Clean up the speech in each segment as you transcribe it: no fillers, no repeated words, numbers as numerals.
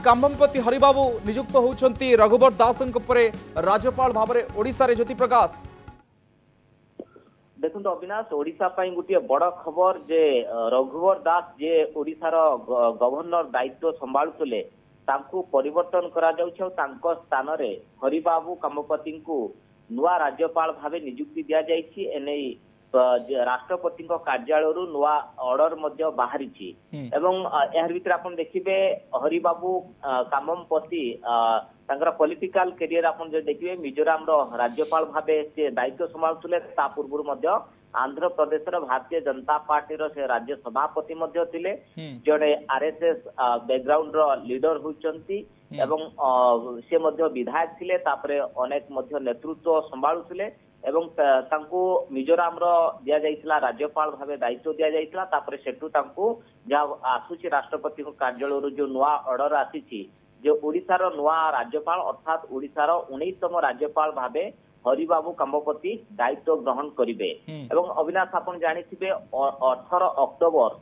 कामपति हरिबाबू नियुक्त होउछंती रघुवर दासंक परे राज्यपाल भाव में ओडिशा रे ज्योति प्रकाश। देखो अविनाश ओडिशा गोटे बड़ खबर जे रघुवर दास जे ओडिशार गवर्नर दायित्व संभाळुले तांकू परिवर्तन करा जाउछ तांको स्थान रे हरिबाबू कामपति को नुआ राज्यपाल भावे नियुक्ति दिया जाइछि। एने राष्ट्रपति कार्यालय नुआ ऑर्डर मध्य बाहरी एवं यार भीतर आपण देखिबे हरिबाबू कामपति तांकर पॉलिटिकल करियर आपण जे देखिबे मिजोराम रो राज्यपाल भावे से दायित्व संभाळुले ता पूर्व मध्य आंध्र प्रदेश भारतीय जनता पार्टी रो से राज्य सभापति मध्य थिले जड़े आरएसएस बैकग्राउंड रो लीडर होचंती एवं से मध्य विधायक थिले तापरे अनेक मध्य नेतृत्व संभाळुले एवं तांको मिजोराम रो दिया जाइतला राज्यपाल भावे दायित्व दिया जाइतला तापरे सेटू तांको जा आसुची राष्ट्रपति कार्यालय रो जो नुआ ऑर्डर आसीची जो ओडिसा रो नुआ राज्यपाल अर्थात ओडिसा रो 19तम राज्यपाल भावे हरिबाबू कामपति दायित्व ग्रहण करिवे। एवं अविनाश आपण जानिथिबे 18 अक्टोबर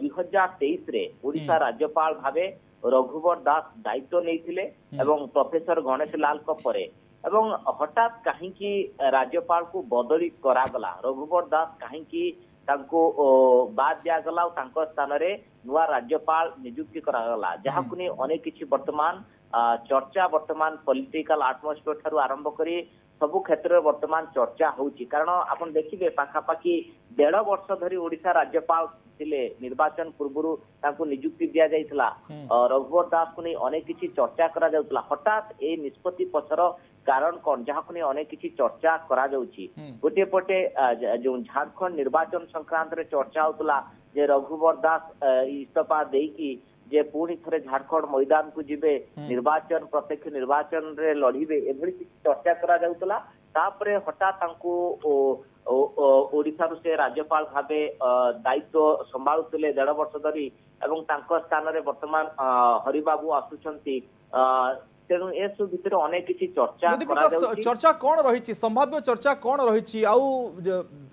2023 रे ओडिसा राज्यपाल भावे रघुवर दास दायित्व नैथिले एवं प्रोफेसर गणेश लाल को परे एवं हठात कहीं राज्यपाल को बदली करागला रघुवर दास कहीं बाद दिगला स्थान रे नुआ राज्यपाल नियुक्ति करागला जहाँ अनेक किसी वर्तमान चर्चा वर्तमान पॉलिटिकल एटमॉस्फेयर ठारू आरंभ करी सबु क्षेत्र में वर्तमान चर्चा होउची कारण आपण देखिबे पाखापाखी 1.5 वर्ष धरी ओडिशा राज्यपाल थिले निर्वाचन पूर्व तांको नियुक्ति दिया जाइतला रघुवर दास को नहीं अनेक किसी चर्चा करा जाउतला हठात ए निष्पत्ति पछर कारण कौन जहाँ को अनेक किसी चर्चा करा जाउची गोटे पटे जो झारखंड निर्वाचन संक्रांत रे चर्चा होतला जे रघुवर दास इस्तीफा देकी जे पुणी थे झारखंड मैदान को जिबे निर्वाचन प्रत्यक्ष निर्वाचन रे लड़िबे एभली चर्चा करा जाउतला तापरे हठात तांको ओडिशा से राज्यपाल भावे दायित्व संभाळुले 1.5 वर्ष धरी एवं तांको स्थान रे वर्तमान हरिबाबू आसुचंती तेणु ए सब भितर अनेक किसी चर्चा कौन रही संभाव्य चर्चा कौन रही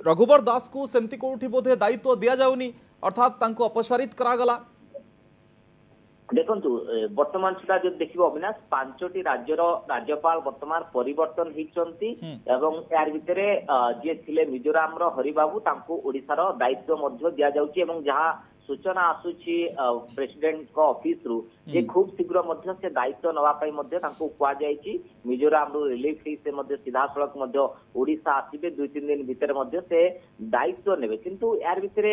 रघुवर दास को सेमती कोठी बोधे दायित्व दिया जाउनी अर्थात तांको अपसारित करागला। देखु वर्तमान सुधा जो देखिए अविनाश 5टी राज्यर राज्यपाल वर्तमान परिवर्तन होती यार भितर जी थे मिजोराम हरिबाबू तांको ओडिशार दायित्व दि जाउची जहाँ सूचना आसुची प्रेसिडेंट को ऑफिस रु जे खूब शीघ्र से दायित्व नवापाई कह जाइए मिजोराम रु रिलीफ से सीधा सड़क ओडिशा आसबे 2-3 दिन भितर से दायित्व नेबे किंतु यार भितर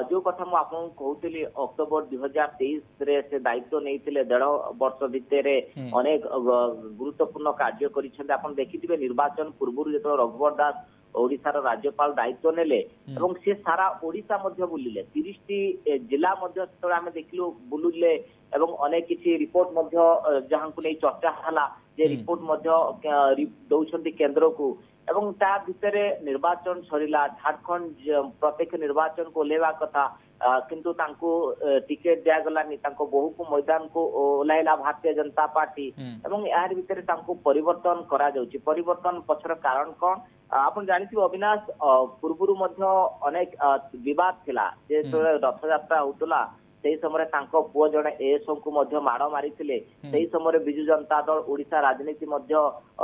जो कथा मु आपन कहउतली अक्टोबर 2023 रे से दायित्व नैथिले 1.5 वर्ष भितर अनेक गुरुत्वपूर्ण कार्य करिसेंते आपन देखिथिबे निर्वाचन पूर्व जो रघुवर दास ओडिशार राज्यपाल दायित्व नेले एवं से सारा ओडिशा मध्य बुलिले 30टी जिला मध्य आमे देखिलु बुलुले एवं अनेक किसी रिपोर्ट मध्य जहां को नै चर्चा हला जे रिपोर्ट मध्य दउछंती केंद्र को एवं ता भितर निर्वाचन सरिला झारखंड प्रत्यक्ष निर्वाचन को लेवा कथा किंतु तांको टिकेट दिया गलानी तांको बहु को मैदान को ओलाइला भारतीय जनता पार्टी एवं यार भितर तांको परिवर्तन करा जाउची परिवर्तन पछर कारण कोन आपण जानिथिबो अविनाश पूर्वरु मध्य अनेक विवाद थिला जे रथ यात्रा होतला से समय तांको पुओ जणे एएसओ को मध्य माड़ मारी से समय बिजु जनता दल ओडिशा राजनीति मध्य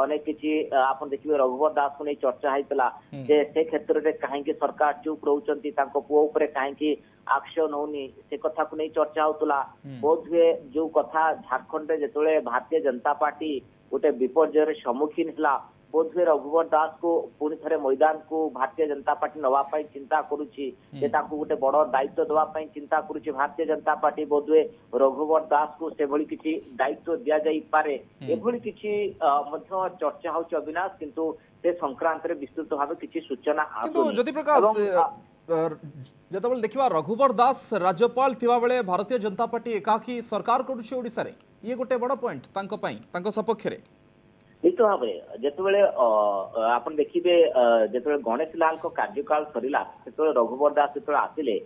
अनेक किसी आपण देखिबे रघुवर दास को नहीं चर्चा होइतला जे से क्षेत्र रे काहेकि सरकार चुप रहउचंती तांको पुओ ऊपर काहेकि एक्शन होनी से कथा को नहीं चर्चा होतला बहुत हुए जो कथा झारखंड रे जेतोले भारतीय जनता पार्टी गोटे विपर्जय रे सम्मुखीन हला बोधवे रघुवर दास को पुणी थे मैदान को भारतीय जनता पार्टी नवापाई चिंता करुच्ची गोटे बड़ दायित्व दवापाई चिंता करुच्ची भारतीय जनता पार्टी बोधवे रघुवर दास को से भली किसी दायित्व दिया जाई पारे एभली किसी मध्य चर्चा होची अविनाश किंतु से संक्रांत रे विस्तृत भाव किसी सूचना किंतु ज्योति प्रकाश जतबल देखिबा रघुवर दास राज्यपाल थिबा बेले भारतीय जनता पार्टी एकाकी सरकार करुच्ची ओडिसा रे ये गोटे बड़ पॉइंट तांको पई तांको सपक्ष रे निश्चित भाव जिते आप देखिए जो गणेश लाल कार्यकाल सरला से रघुवर दास जो आसिले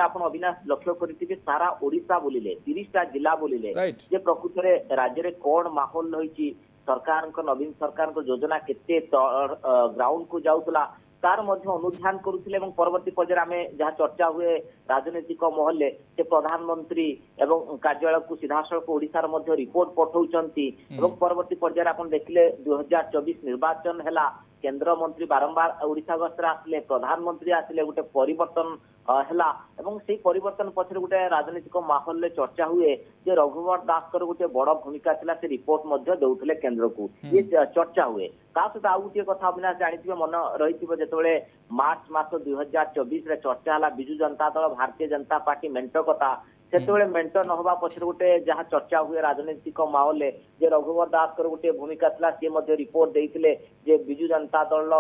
आप अविनाश लक्ष्य करेंगे सारा ओडिशा बुलिले 30टा जिला बुलिले जे प्रकृत में राज्य में कौन माहौल रही सरकार नवीन सरकार योजना केते ग्राउंड को जाऊला तार मध्य अनुध्यान करुथिले एवं परवर्ती पर्यायर आमे जहाँ चर्चा हुए राजनीतिक महल से प्रधानमंत्री एवं कार्यालय को सीधासलख ओडिशार मध्य रिपोर्ट पठाउछंती एवं परवर्ती पर्यायर आपण देखिले 2024 निर्वाचन हैला केंद्र मंत्री बारंबार ओडिशा गस्तर आसले प्रधानमंत्री आसले गोटे परिवर्तन हैला एवं से परिवर्तन पछरे गोटे राजनीतिक माहौल रे चर्चा हुए जे रघुवर दास गोटे बड़ भूमिका थिला से रिपोर्ट मध्य देउथिले केंद्र को ये चर्चा हुए ता सहित आउ गोटे कथा अविनाश जानिथिबे मन रहिथिबे जेतेबेले मार्च मास 2024 रे चर्चा हला बिजू जनता दल भारतीय जनता पार्टी मेंट कथा सेतेबेले मेंट न होबा पछरे गोटे जहाँ चर्चा हुए राजनीतिक माहौल जे रघुवर दास गोटे भूमिका थिला से मध्य रिपोर्ट देइथिले जे बिजू जनता दल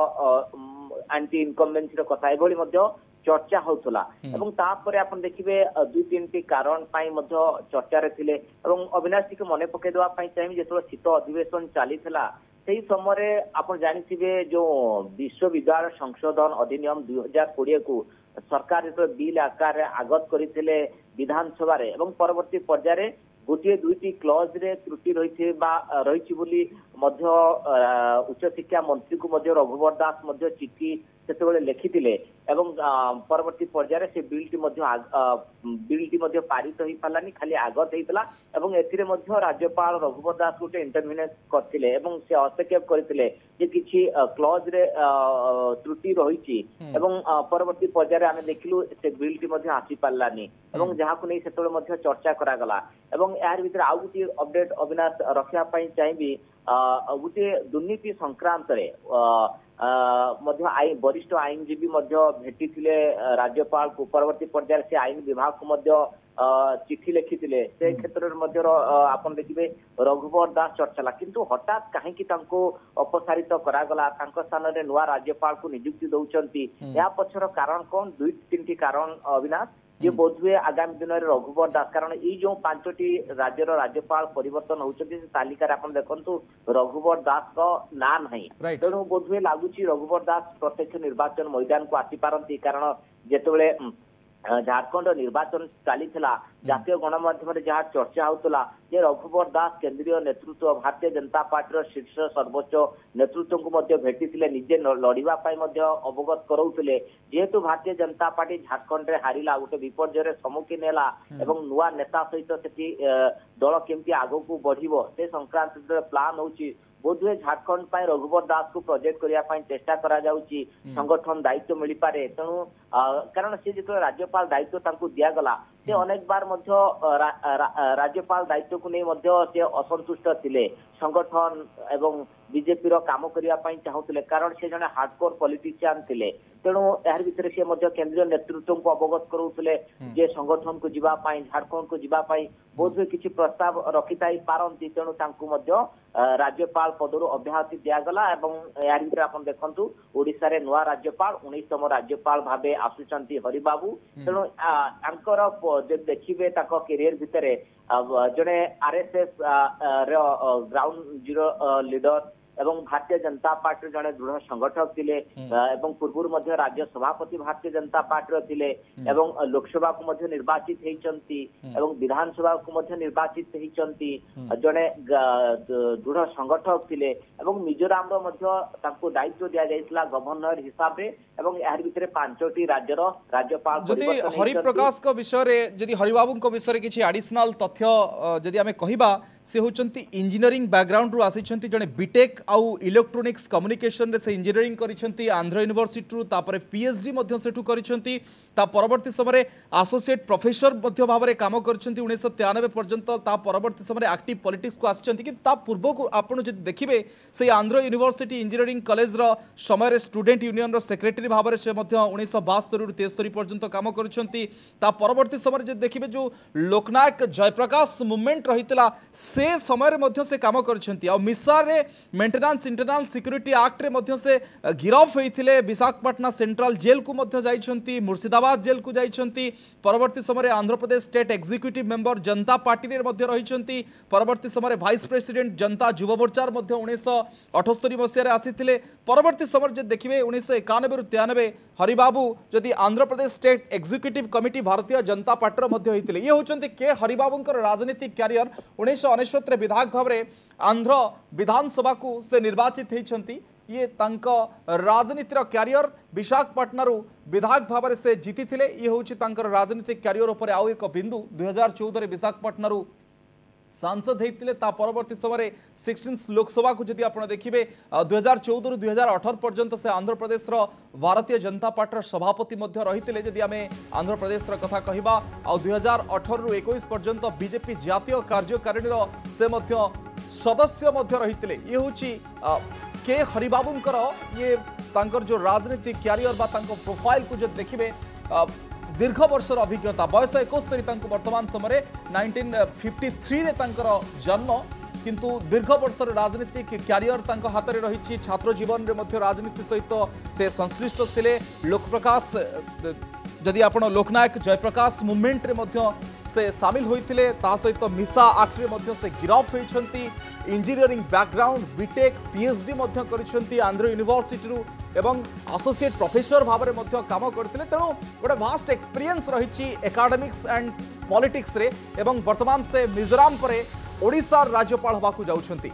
एंटी इनकम्बेंसी कथा एभली मध्य चर्चा होतला एवं तापर आपण देखिबे दुई तीन कारण पाई मध्य चर्चा रे थिले एवं अविनाश टिके मने पके देवा पाई चाहिए जेतो शीत अधिवेशन चली थिला सेही समय आपण जानिथिबे जो विश्वविद्यालय संशोधन अधिनियम 2020 को सरकार जो बिल आकार आगत करथिले विधानसभा रे एवं परवर्ती पर्यायर गोटे दुईटी क्लज रे त्रुटि रही बोली मध्य उच्च शिक्षा मंत्री को मध्य रघुवर दास मध्य चिठी सेतेबेले लिखिथिले एवं परवर्ती पर्यायर से बिलटी मध्य पारित हो पारानी खाली आगत होता एवं एथिरे मध्य राज्यपाल रघुवर दास गोटे इंटरव्यूनेंस करथिले एवं से हस्तक्षेप करथिले जे किछि क्लज रे त्रुटि रही एवं परवर्ती पर्यायर आमे देखिलु से बिलटी मध्य आसी पारानी एवं जहाको नै सेतेबेले मध्य चर्चा करा गला एवं यार भीतर आउ गोटे अपडेट अविनाश रखिया पई चाहिबी गोटे दुर्नीति संक्रांत रे वरिष्ठ आईनजीवी भेटी राज्यपाल को परवर्ती पर्यायर से आईन विभाग को चिठी लिखिथिले से क्षेत्र में आपन देखिबे रघुवर दास चर्चा किंतु हठात कहीं अपसारित करागला स्थान में नुआ राज्यपाल को नियुक्ति दौरान या पछर कारण कौन दुई तीन कारण अविनाश ये बोधुए आगामी दिन में रघुवर दास कारण ये जो 5टी राज्यर राज्यपाल परिवर्तन होती तालिकार आप देखु रघुवर दास ना नहीं तेणु बोधुए लगुच रघुवर दास प्रत्यक्ष निर्वाचन मैदान को आसीपारती कारण जितेबले झारखंड निर्वाचन चली जातीय गणमाध्यम जहाँ चर्चा होता जे रघुवर दास केंद्रीय नेतृत्व भारतीय जनता पार्टी शीर्ष सर्वोच्च नेतृत्व को भेटी निजे लड़ाई अवगत कराउले जेहेतु भारतीय जनता पार्टी झारखंड रे हारिला गोटे विपर्यय सम्मुखीन है नुआ नेता सहित से दल केमती आग को बढ़िबो से संक्रांत प्लान होची बोधुए झारखंड पर रघुवर दास को प्रोजेक्ट करने चेष्टा करा जाउची संगठन दायित्व मिल पारे तेणु कारण से जो राज्यपाल दायित्व तांको दियागला से अनेक बार राज्यपाल दायित्व को नहीं असंतुष्ट थिले संगठन एवं बीजेपी रो काम करने चाहूले कारण से जने हार्डकोर पॉलिटिशियन थिले तेणु यार भीतर से केंद्रीय नेतृत्व को अवगत करूले जे संगठन को जीवाई झारखंड को जीवाई बहुत किसी प्रस्ताव रखिथाई पारती तेणु राज्यपाल पदर अब्याहति दिगला यार भीतर आप देखु ओडिशा रे नुआ राज्यपाल 19तम राज्यपाल भावे आसुचंती हरिबाबू तेणु देखिए कैरियर भितर जड़े आरएसएस ग्राउंड जीरो लीडर एवं भारतीय जनता पार्टी जड़े दृढ़ संगठक थिले एवं पूर्व राज्य सभापति भारतीय जनता पार्टी थिले एवं लोकसभा को निर्वाचित होती एवं विधानसभा को निर्वाचित होती जड़े दृढ़ संगठक थिले एवं मिजोराम दायित्व दि जाइथिला गवर्नर हिसाब रे एवं यार भितर 5टी राज्यर राज्यपाल जदि हरिप्रकाश को विषय रे जदि हरिबाबू को विषय रे किछि एडिशनल तथ्य जदि आमे कहिबा से होचंती इंजीनियरिंग बैकग्राउंड रु आसिछंती जने बीटेक आउ इलेक्ट्रोनिक्स कम्युनिकेशन रे से इंजीनियरिंग करिछंती आंध्र यूनिवर्सिटी रु तापर पीएचडी मध्य सेठु करिछंती ता परवर्ती समय एसोसिएट प्रोफेसर मध्य भाव में काम करिछंती 1993 पर्यंत ता परवर्ती समय एक्टिव पॉलिटिक्स को आसिछंती कि ता पूर्व को आपण जदि देखिबे से आंध्र यूनिवर्सिटी इंजीनियरिंग कॉलेज रो समय रे स्टूडेंट यूनियन रो सेक्रेटरी भाव में से मध्य 1972 रु 73 पर्यंत काम करिछंती ता परवर्ती समय जदि देखिबे जो लोकनायक जयप्रकाश मूवमेंट रहितला से समय रे मध्य से काम करिछंती आ मिसार रे मेंटेनेंस इंटरनल सिक्योरिटी एक्ट रे मध्य से गिरफ होइथिले विशाखापट्टनम सेंट्रल जेल को मध्य जाइछंती मुर्शिदाबाद जेल को जाइछंती परवर्ती समय Andhra Pradesh state executive member जनता पार्टी रे मध्य रहिछंती परवर्ती समय वाइस प्रेसिडेंट जनता युवा मोर्चा मध्य 1978 मसीह आसीथिले परवर्ती समय जे देखिबे 1991 रु 93 हरिबाबू जदि Andhra Pradesh state executive committee Bharatiya Janata party मध्य होइथिले ये होचंती के हरिबाबूंकर राजनीतिक कैरियर 1999 रे विधायक भाव में आंध्र विधानसभा को से निर्वाचित होइछंती ये तांको राजनीतिर क्यारियर विशाखापट्टनम विधायक भाव से जीति ये हूँ राजनीतिक क्यारियर उपर आउ एक बिंदु 2014 विशाखापट्टनम सांसद होते परवर्ती समय 16 लोकसभा को जदि आप देखिए 2014 रु 2018 पर्यंत से आंध्र प्रदेश भारतीय जनता पार्टी सभापति रही जदि आम आंध्र प्रदेश कथा कहवा आ 2018 रु 21 पर्यंत बीजेपी जातीय कार्यकारिणी से सदस्य रही ये हूँ के हरिबाबूंकर ये जो राजनीतिक क्यारियर बा प्रोफाइल को जो देखिए दीर्घ वर्षर अभिज्ञता बयस 71 वर्तमान समय 1953 रे जन्म किंतु दीर्घ वर्षर राजनीतिक क्यारियर हाथ में रही छात्र जीवन में राजनीति सहित से संश्लिष्ट थे लोकप्रकाश जदि आप लोकनायक जयप्रकाश मुवमेंट रे से सामिल होते सहित मिसा आक्ट रे से गिरफ होती इंजीनियरिंग बैकग्राउंड बीटेक पीएचडी कर आंध्र यूनिवर्सिटी एवं एसोसिएट प्रोफेसर भाव में काम करते तेणु गोटे भास्ट एक्सपीरियंस रही एकाडेमिक्स एंड पॉलिटिक्स रे एवं वर्तमान से मिजोराम पर ओडिशा राज्यपाल होगा जाउछंती।